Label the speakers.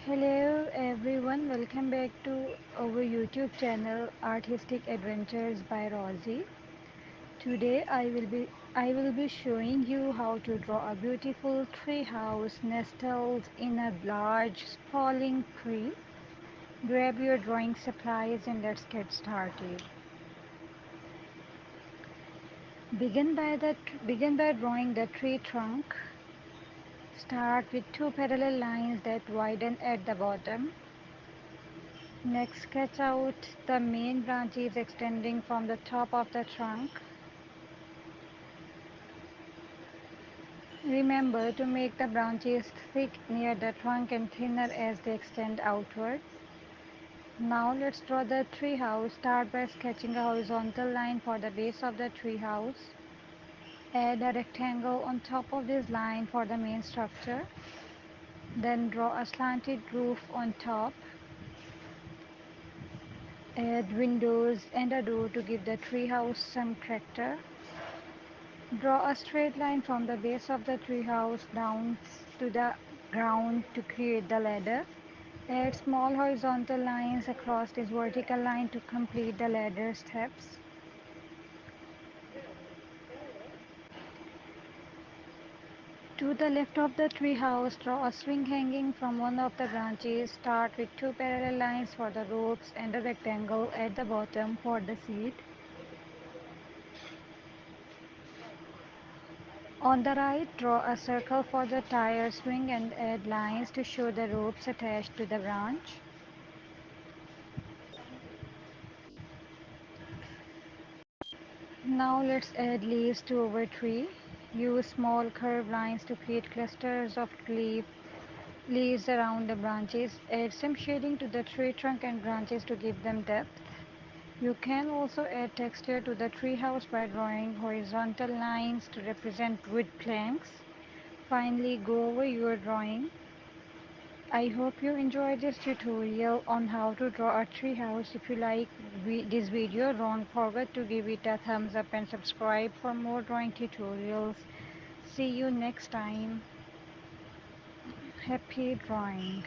Speaker 1: Hello everyone, welcome back to our YouTube channel Artistic Adventures by Rosie. Today I will be showing you how to draw a beautiful tree house nestled in a large sprawling tree. Grab your drawing supplies and let's get started. Begin by drawing the tree trunk. Start with two parallel lines that widen at the bottom. Next, sketch out the main branches extending from the top of the trunk. Remember to make the branches thick near the trunk and thinner as they extend outward. Now let's draw the tree house. Start by sketching a horizontal line for the base of the tree house. Add a rectangle on top of this line for the main structure. Then draw a slanted roof on top. Add windows and a door to give the tree house some character. Draw a straight line from the base of the treehouse down to the ground to create the ladder. Add small horizontal lines across this vertical line to complete the ladder steps. To the left of the treehouse, draw a swing hanging from one of the branches. Start with two parallel lines for the ropes and a rectangle at the bottom for the seat. On the right, draw a circle for the tire swing and add lines to show the ropes attached to the branch. Now let's add leaves to our tree. Use small curved lines to create clusters of leaves around the branches. Add some shading to the tree trunk and branches to give them depth. You can also add texture to the tree house by drawing horizontal lines to represent wood planks. Finally, go over your drawing. I hope you enjoyed this tutorial on how to draw a tree house. If you like this video, don't forget to give it a thumbs up and subscribe for more drawing tutorials. See you next time. Happy drawing.